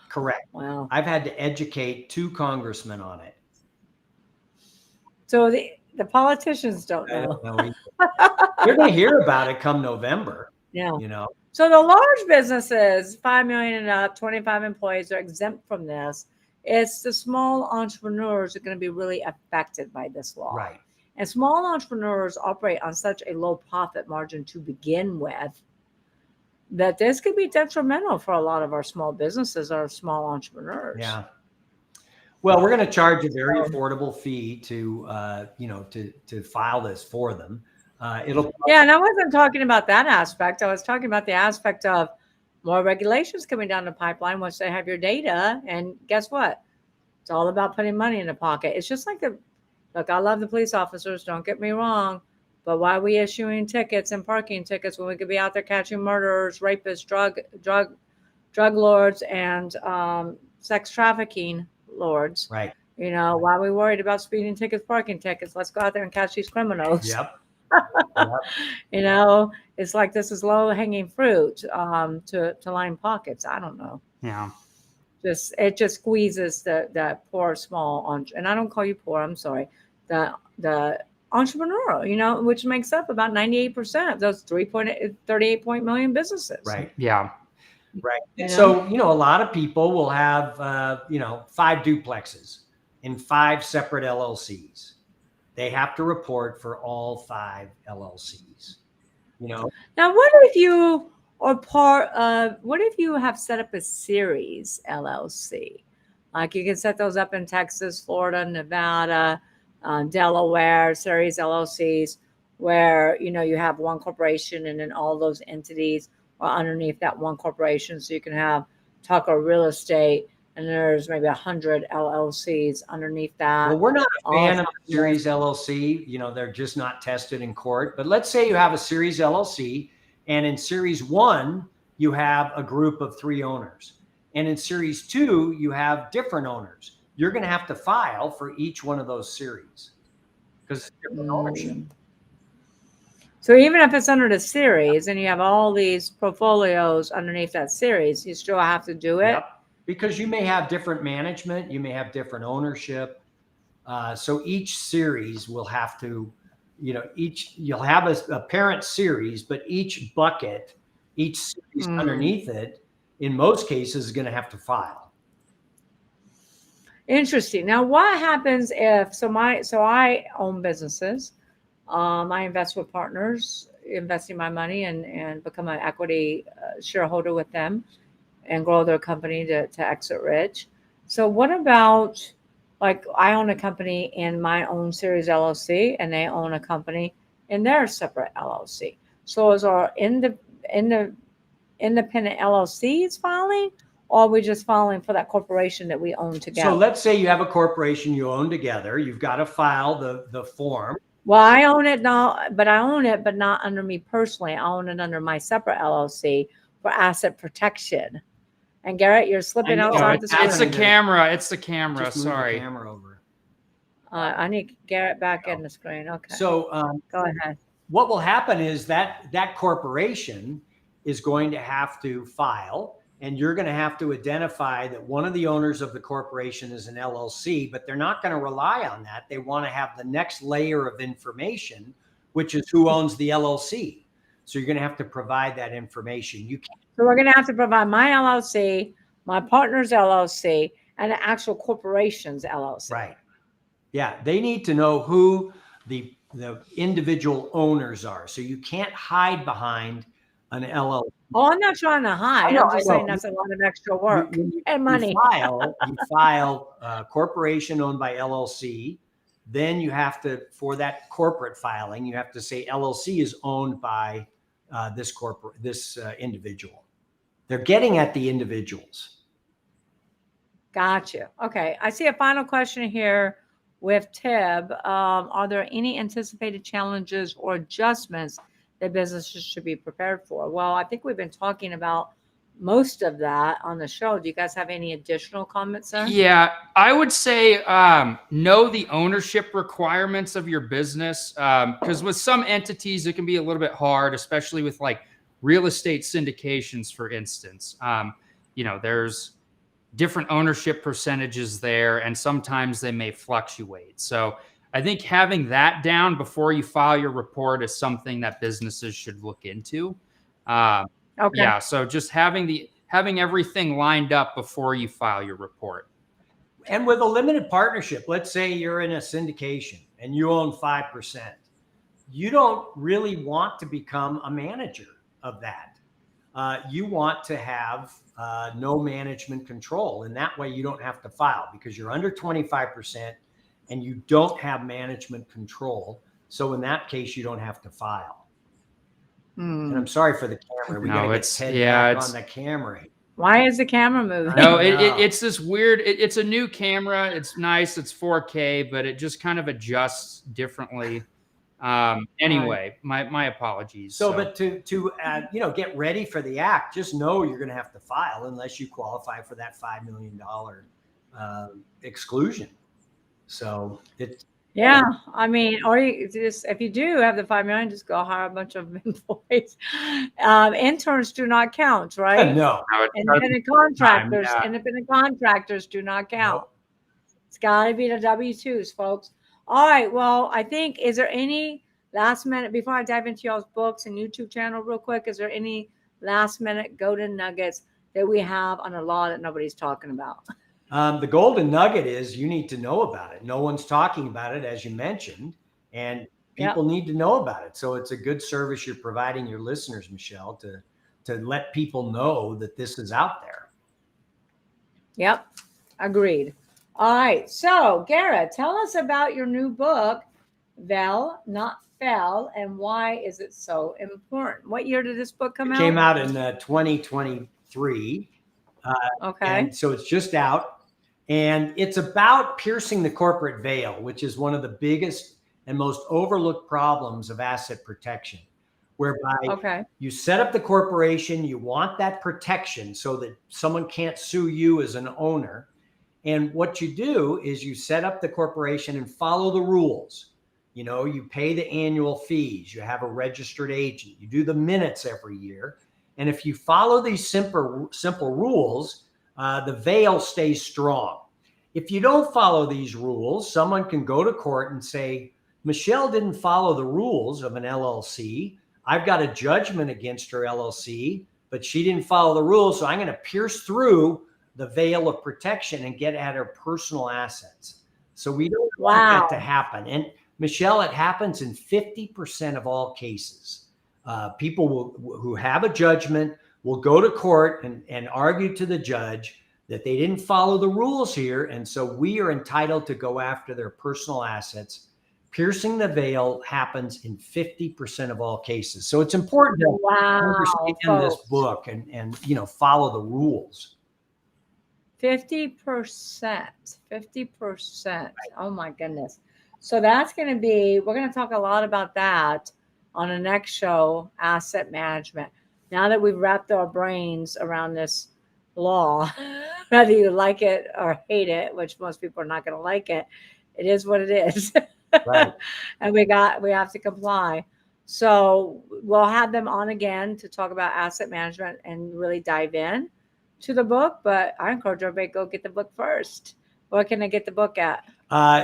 Correct. Wow. I've had to educate 2 congressmen on it. So the politicians don't know. They're going to hear about it come November. Yeah. So the large businesses, 5 million and up, 25 employees, are exempt from this. It's the small entrepreneurs that are going to be really affected by this law. Right. And small entrepreneurs operate on such a low profit margin to begin with that this could be detrimental for a lot of our small businesses, our small entrepreneurs. Yeah. Well, we're going to charge a very affordable fee to file this for them. Yeah, and I wasn't talking about that aspect. I was talking about the aspect of more regulations coming down the pipeline once they have your data. And guess what? It's all about putting money in the pocket. It's just like look, I love the police officers, don't get me wrong, but why are we issuing tickets and parking tickets when we could be out there catching murderers, rapists, drug lords, and sex trafficking lords? Right. Why are we worried about speeding tickets, parking tickets? Let's go out there and catch these criminals. Yep. It's like this is low hanging fruit to line pockets. I don't know. Yeah. It just squeezes the poor small and I don't call you poor. I'm sorry. The entrepreneurial, which makes up about 98% of those 38 million businesses. Right. Yeah. Right. So, a lot of people will have, 5 duplexes in 5 separate LLCs. They have to report for all 5 LLCs. Now, what if you what if you have set up a series LLC? Like you can set those up in Texas, Florida, Nevada, Delaware, series LLCs, where, you have one corporation and then all those entities are underneath that one corporation. So you can have Tucker Real Estate, and there's maybe 100 LLCs underneath that. Well, we're not a fan of a series LLC. They're just not tested in court. But let's say you have a series LLC, and in series 1, you have a group of 3 owners. And in series 2, you have different owners. You're going to have to file for each one of those series because it's different ownership. So even if it's under the series and you have all these portfolios underneath that series, you still have to do it? Yep. Because you may have different management, you may have different ownership. So each series will have to, you'll have a parent series, but each bucket, each series underneath it, in most cases, is going to have to file. Interesting. Now, what happens if I own businesses. I invest with partners, investing my money and become an equity shareholder with them and grow their company to exit rich. So what about, like, I own a company in my own series LLC, and they own a company in their separate LLC. So is our in the independent LLCs filing, or are we just filing for that corporation that we own together? So let's say you have a corporation you own together. You've got to file the form. Well, I own it now, but I own it, but not under me personally. I own it under my separate LLC for asset protection. And Garrett, you're slipping know, outside the It's screen. the camera. It's the camera. Just move the Sorry. camera over. I need Garrett back in the screen. Okay. So Go ahead. what will happen is that corporation is going to have to file, and you're going to have to identify that one of the owners of the corporation is an LLC, but they're not going to rely on that. They want to have the next layer of information, which is who owns the LLC. So you're going to have to provide that information. You can't. So we're going to have to provide my LLC, my partner's LLC, and the actual corporation's LLC. Right. Yeah. They need to know who the individual owners are. So you can't hide behind an LLC. Oh, I'm not trying to hide. I'm just saying that's a lot of extra work and money. You file a corporation owned by LLC. Then you have to, for that corporate filing, you have to say LLC is owned by this individual. They're getting at the individuals. Gotcha. Okay. I see a final question here with Tib. Are there any anticipated challenges or adjustments that businesses should be prepared for? Well, I think we've been talking about most of that on the show. Do you guys have any additional comments, sir? Yeah, I would say know the ownership requirements of your business, because with some entities it can be a little bit hard, especially with like real estate syndications, for instance. There's different ownership percentages there, and sometimes they may fluctuate. So I think having that down before you file your report is something that businesses should look into. Okay. Yeah, so just having everything lined up before you file your report. And with a limited partnership, let's say you're in a syndication and you own 5%. You don't really want to become a manager of that. You want to have no management control. And that way you don't have to file because you're under 25% and you don't have management control. So in that case, you don't have to file. And I'm sorry for the camera. We got to get Ted back on the camera. Why is the camera moving? No, it's this weird. It's a new camera. It's nice. It's 4K, but it just kind of adjusts differently. Anyway, my apologies. But to get ready for the act, just know you're going to have to file unless you qualify for that $5 million exclusion. So it's. Yeah, I mean, or you just, if you do have the $5 million, just go hire a bunch of employees. Interns do not count, right? No. Independent contractors do not count. Nope. It's got to be the W-2s, folks. All right. Well, I think, is there any last minute, before I dive into y'all's books and YouTube channel real quick, is there any last minute golden nuggets that we have on the law that nobody's talking about? The golden nugget is you need to know about it. No one's talking about it, as you mentioned, and people need to know about it. So it's a good service you're providing your listeners, Michelle, to let people know that this is out there. Yep. Agreed. All right. So, Garrett, tell us about your new book, Vel, Not Fell, and why is it so important? What year did this book come out? It came out in 2023. Okay. And so it's just out. And it's about piercing the corporate veil, which is one of the biggest and most overlooked problems of asset protection, whereby you set up the corporation, you want that protection so that someone can't sue you as an owner. And what you do is you set up the corporation and follow the rules. You pay the annual fees, you have a registered agent, you do the minutes every year. And if you follow these simple rules, the veil stays strong. If you don't follow these rules, someone can go to court and say, Michelle didn't follow the rules of an LLC. I've got a judgment against her LLC, but she didn't follow the rules. So I'm going to pierce through the veil of protection and get at her personal assets. So we don't want that to happen. And Michelle, it happens in 50% of all cases. People who have a judgment will go to court and argue to the judge that they didn't follow the rules here. And so we are entitled to go after their personal assets. Piercing the veil happens in 50% of all cases. So it's important to understand this book and follow the rules. 50%. 50%. Oh my goodness. So that's going to be, we're going to talk a lot about that on the next show, asset management. Now that we've wrapped our brains around this law, whether you like it or hate it, which most people are not going to like it, it is what it is. Right. And we have to comply. So we'll have them on again to talk about asset management and really dive in to the book. But I encourage everybody to go get the book first. Where can I get the book at?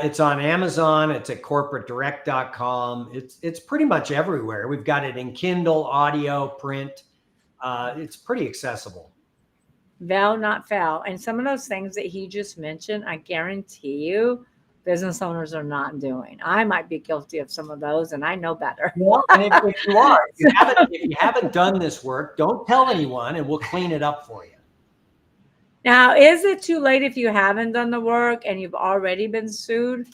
It's on Amazon. It's at corporatedirect.com. It's pretty much everywhere. We've got it in Kindle, audio, print. It's pretty accessible. Veil, not fail. And some of those things that he just mentioned, I guarantee you, business owners are not doing. I might be guilty of some of those, and I know better. Well, and if you are, if you haven't done this work, don't tell anyone, and we'll clean it up for you. Now, is it too late if you haven't done the work and you've already been sued?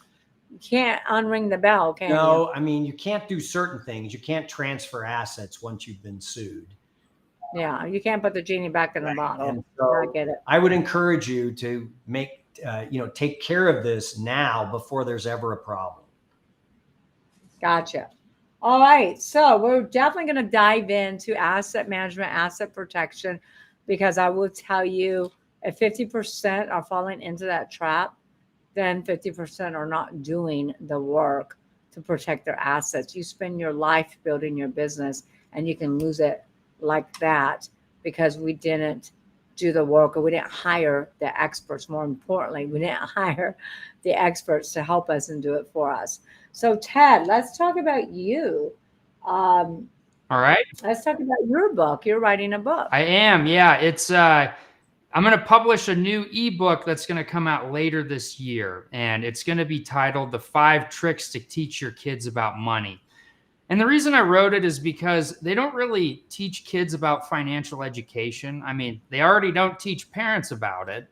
You can't unring the bell, can you? No, I mean, you can't do certain things. You can't transfer assets once you've been sued. Yeah, you can't put the genie back in the bottle. And so I get it. I would encourage you to take care of this now before there's ever a problem. Gotcha. All right. So we're definitely going to dive into asset management, asset protection, because I will tell you if 50% are falling into that trap, then 50% are not doing the work to protect their assets. You spend your life building your business and you can lose it like that because we didn't do the work, or we didn't hire the experts. More importantly, we didn't hire the experts to help us and do it for us. So Ted, let's talk about you. All right. Let's talk about your book. You're writing a book. I am. Yeah. It's, I'm going to publish a new ebook that's going to come out later this year. And it's going to be titled The 5 Tricks to Teach Your Kids About Money. And the reason I wrote it is because they don't really teach kids about financial education. I mean, they already don't teach parents about it.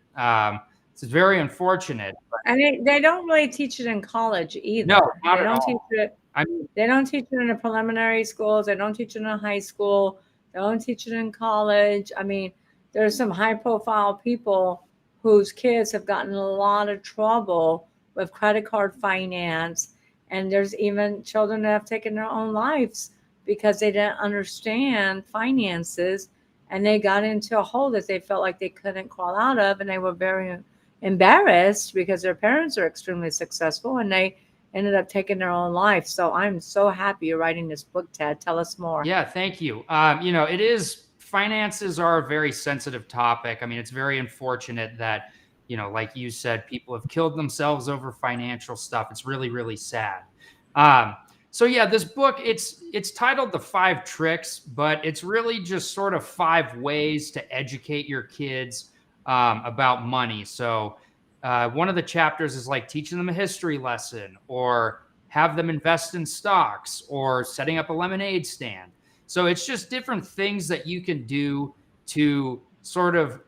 It's very unfortunate. And they don't really teach it in college either. No, not they at don't all. teach it. I mean, they don't teach it in the preliminary schools. They don't teach it in high school. They don't teach it in college. I mean, there's some high-profile people whose kids have gotten in a lot of trouble with credit card finance. And there's even children that have taken their own lives because they didn't understand finances and they got into a hole that they felt like they couldn't crawl out of. And they were very embarrassed because their parents are extremely successful and they ended up taking their own life. So I'm so happy you're writing this book, Ted. Tell us more. Yeah, thank you. Finances are a very sensitive topic. I mean, it's very unfortunate that, like you said, people have killed themselves over financial stuff. It's really, really sad. So yeah, this book, it's titled The 5 Tricks, but it's really just sort of 5 ways to educate your kids about money. So one of the chapters is like teaching them a history lesson, or have them invest in stocks, or setting up a lemonade stand. So it's just different things that you can do to sort of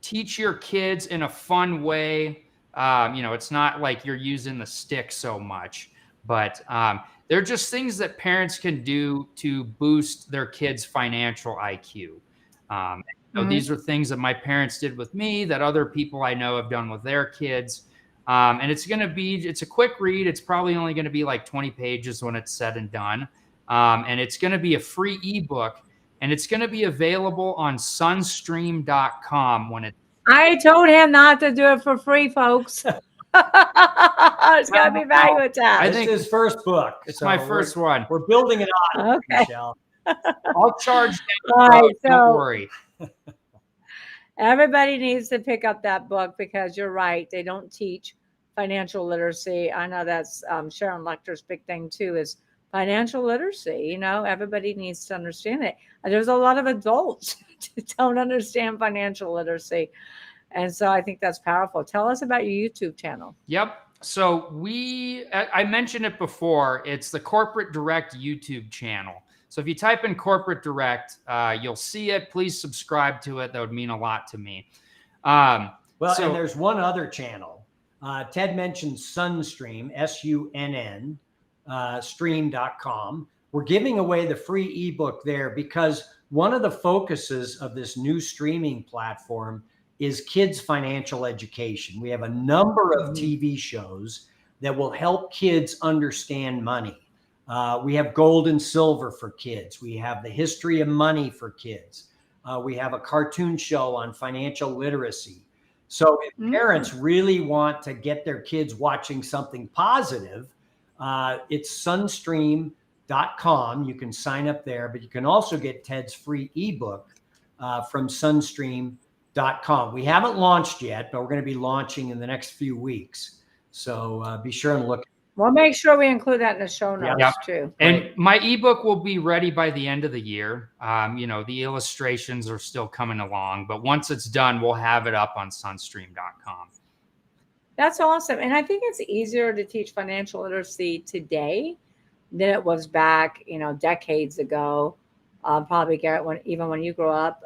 teach your kids in a fun way. It's not like you're using the stick so much, but they're just things that parents can do to boost their kids' financial IQ. These are things that my parents did with me, that other people I know have done with their kids. And it's a quick read. It's probably only going to be like 20 pages when it's said and done. And it's going to be a free ebook, and it's going to be available on sunstream.com when it. I told him not to do it for free, folks. It's got to be value attached. I think his first book. It's my first one. We're building it on, okay. Michelle. I'll charge down. All right, don't worry. Everybody needs to pick up that book because you're right. They don't teach financial literacy. I know that's Sharon Lecter's big thing too, is financial literacy. Everybody needs to understand it. There's a lot of adults that don't understand financial literacy. And so I think that's powerful. Tell us about your YouTube channel. Yep. So I mentioned it before. It's the Corporate Direct YouTube channel. So if you type in Corporate Direct, you'll see it. Please subscribe to it. That would mean a lot to me. Well, So- and there's one other channel. Ted mentioned Sunstream, SUNN, stream.com. We're giving away the free ebook there because one of the focuses of this new streaming platform is kids' financial education. We have a number of TV shows that will help kids understand money. We have gold and silver for kids. We have the history of money for kids. We have a cartoon show on financial literacy. So if parents really want to get their kids watching something positive, it's sunstream.com. You can sign up there, but you can also get Ted's free ebook from sunstream.com. We haven't launched yet, but we're going to be launching in the next few weeks. So be sure and look. We'll make sure we include that in the show notes Yep. too. And my ebook will be ready by the end of the year. The illustrations are still coming along, but once it's done, we'll have it up on sunstream.com. That's awesome. And I think it's easier to teach financial literacy today than it was back, decades ago. Probably, Garrett, when you grew up,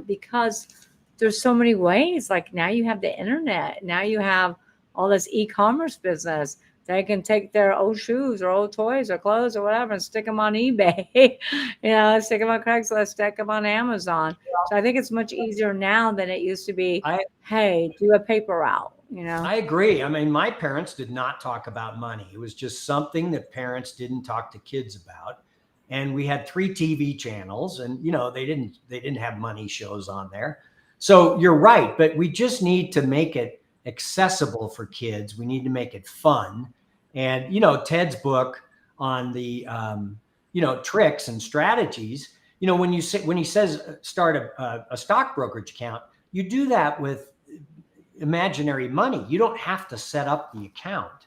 because there's so many ways. Like now you have the internet. Now you have all this e-commerce business. They can take their old shoes or old toys or clothes or whatever and stick them on eBay, stick them on Craigslist, stick them on Amazon. So I think it's much easier now than it used to be. Hey, do a paper route, I agree. I mean, my parents did not talk about money. It was just something that parents didn't talk to kids about. And we had 3 TV channels and, they didn't have money shows on there. So you're right, but we just need to make it accessible for kids. We need to make it fun. And, Ted's book on the, tricks and strategies, when he says start a stock brokerage account, you do that with imaginary money. You don't have to set up the account.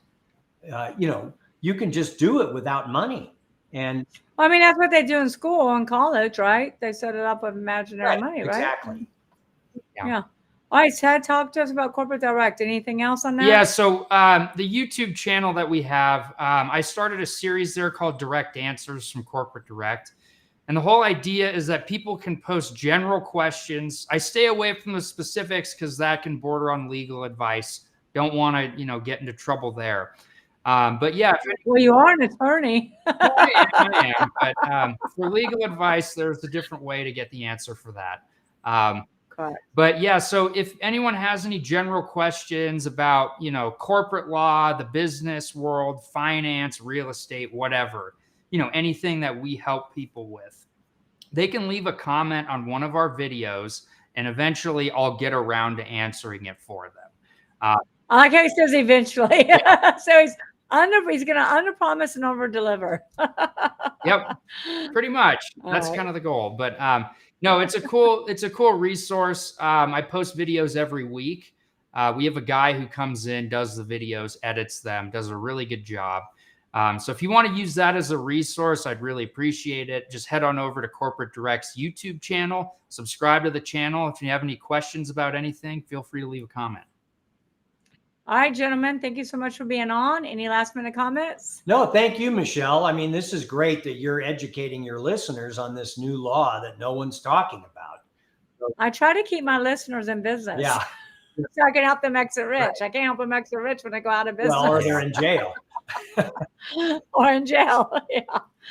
You can just do it without money. And that's what they do in school and college, right? They set it up with imaginary money, right? Exactly. Yeah. All right, Ted, talk to us about Corporate Direct. Anything else on that? Yeah, so the YouTube channel that we have, I started a series there called Direct Answers from Corporate Direct. And the whole idea is that people can post general questions. I stay away from the specifics because that can border on legal advice. Don't want to, get into trouble there. But yeah. Well, you are an attorney. I am. But for legal advice, there's a different way to get the answer for that. But yeah, so if anyone has any general questions about, corporate law, the business world, finance, real estate, whatever, anything that we help people with, they can leave a comment on one of our videos and eventually I'll get around to answering it for them. I like how he says eventually. Yeah. So he's going to underpromise and overdeliver. Yep, pretty much. That's kind of the goal. But no, it's a cool resource. I post videos every week. We have a guy who comes in, does the videos, edits them, does a really good job. So if you want to use that as a resource, I'd really appreciate it. Just head on over to Corporate Direct's YouTube channel, subscribe to the channel. If you have any questions about anything, feel free to leave a comment. All right, gentlemen, thank you so much for being on. Any last minute comments? No, thank you, Michelle. I mean, this is great that you're educating your listeners on this new law that no one's talking about. I try to keep my listeners in business. Yeah. So I can help them exit rich. Right. I can't help them exit rich when they go out of business. Well, or they're in jail. Or in jail. Yeah.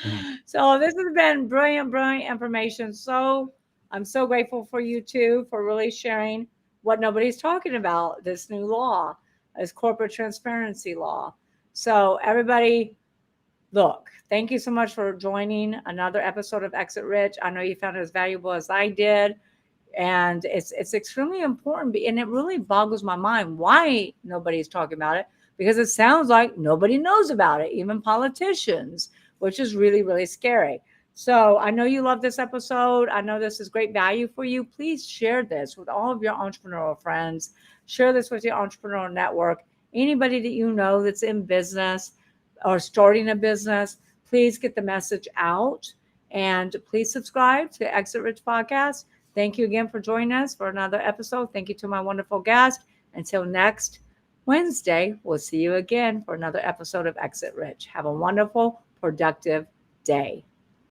Mm-hmm. So this has been brilliant information. So I'm so grateful for you two for really sharing what nobody's talking about, this new law, this corporate transparency law. So everybody, look, thank you so much for joining another episode of Exit Rich. I know you found it as valuable as I did. And it's extremely important. And it really boggles my mind why nobody's talking about it, because it sounds like nobody knows about it, even politicians, which is really, really scary. So I know you love this episode. I know this is great value for you. Please share this with all of your entrepreneurial friends. Share this with your entrepreneurial network. Anybody that you know that's in business or starting a business, please get the message out. And please subscribe to Exit Rich Podcast. Thank you again for joining us for another episode. Thank you to my wonderful guest. Until next Wednesday, we'll see you again for another episode of Exit Rich. Have a wonderful, productive day.